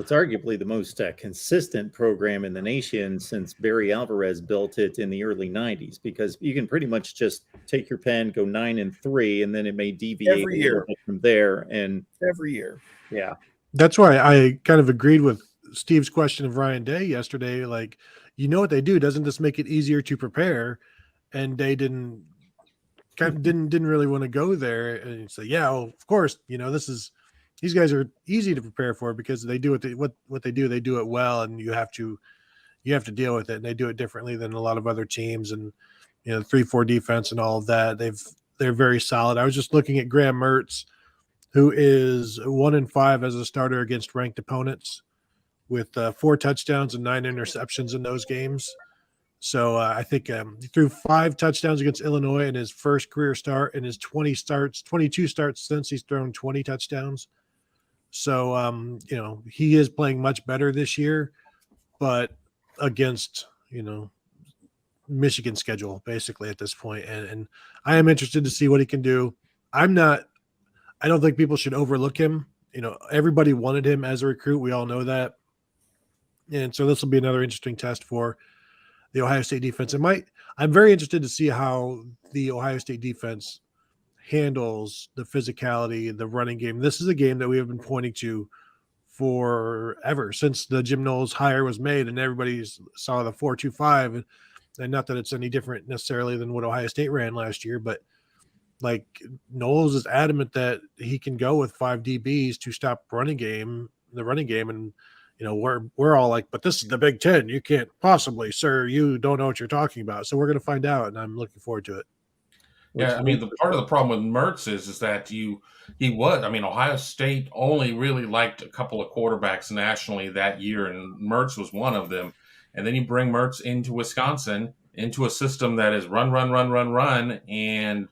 it's arguably the most consistent program in the nation since Barry Alvarez built it in the early 90s, because you can pretty much just take your pen, go 9-3, and then it may deviate Every a little year. bit from there. And Every year. yeah. That's why I kind of agreed with Steve's question of Ryan Day yesterday. Like, what they do, doesn't this make it easier to prepare? And Day didn't really want to go there and say, yeah, well, of course, these guys are easy to prepare for because they do what they do. They do it well, and you have to deal with it. And they do it differently than a lot of other teams. And 3-4 defense and all of that. They're very solid. I was just looking at Graham Mertz, who is 1-5 as a starter against ranked opponents, with 4 touchdowns and 9 interceptions in those games. So I think he threw 5 touchdowns against Illinois in his first career start, and his 22 starts since he's thrown 20 touchdowns. So, he is playing much better this year, but against, Michigan schedule basically at this point. And I am interested to see what he can do. I don't think people should overlook him. Everybody wanted him as a recruit. We all know that. And so this will be another interesting test for the Ohio State defense. I'm very interested to see how the Ohio State defense handles the physicality, the running game. This is a game that we have been pointing to forever, since the Jim Knowles hire was made, and everybody saw the 4-2-5. And not that it's any different necessarily than what Ohio State ran last year, but like Knowles is adamant that he can go with 5 DBs to stop the running game. And, we're all like, but this is the Big Ten. You can't possibly, sir, you don't know what you're talking about. So we're going to find out, and I'm looking forward to it. Yeah, I mean, the part of the problem with Mertz is that Ohio State only really liked a couple of quarterbacks nationally that year, and Mertz was one of them. And then you bring Mertz into Wisconsin, into a system that is run, and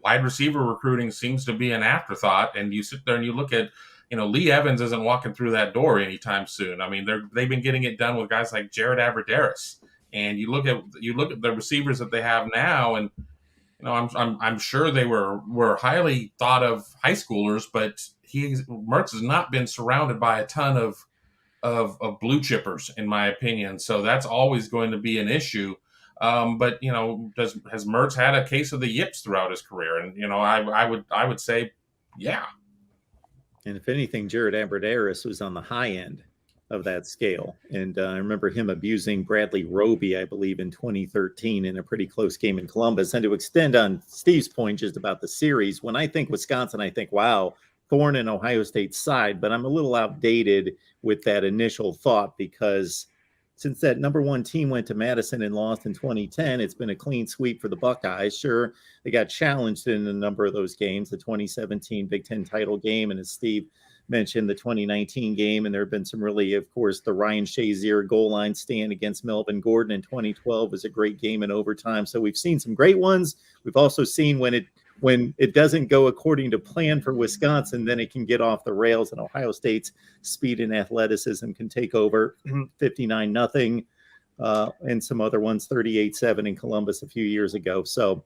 wide receiver recruiting seems to be an afterthought. And you sit there and you look at, Lee Evans isn't walking through that door anytime soon. I mean, they've been getting it done with guys like Jared Aberderis. And you look at the receivers that they have now, and I'm sure they were highly thought of high schoolers, but Mertz has not been surrounded by a ton of blue chippers, in my opinion. So that's always going to be an issue. But has Mertz had a case of the yips throughout his career? And I would say, yeah. And if anything, Jared Aberderis was on the high end of that scale. And I remember him abusing Bradley Roby, I believe, in 2013 in a pretty close game in Columbus. And to extend on Steve's point just about the series, when I think Wisconsin, I think, wow, thorn in Ohio State's side. But I'm a little outdated with that initial thought, because since that number 1 team went to Madison and lost in 2010, it's been a clean sweep for the Buckeyes. Sure, they got challenged in a number of those games, the 2017 Big Ten title game, and as Steve mentioned, the 2019 game. And there have been some really, of course, the Ryan Shazier goal line stand against Melvin Gordon in 2012 was a great game in overtime. So we've seen some great ones. We've also seen when it doesn't go according to plan for Wisconsin, then it can get off the rails, and Ohio State's speed and athleticism can take over 59-0, and some other ones 38-7 in Columbus a few years ago. So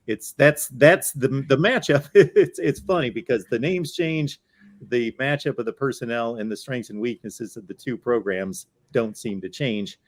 that's the matchup. It's funny because the names change, the matchup of the personnel and the strengths and weaknesses of the two programs don't seem to change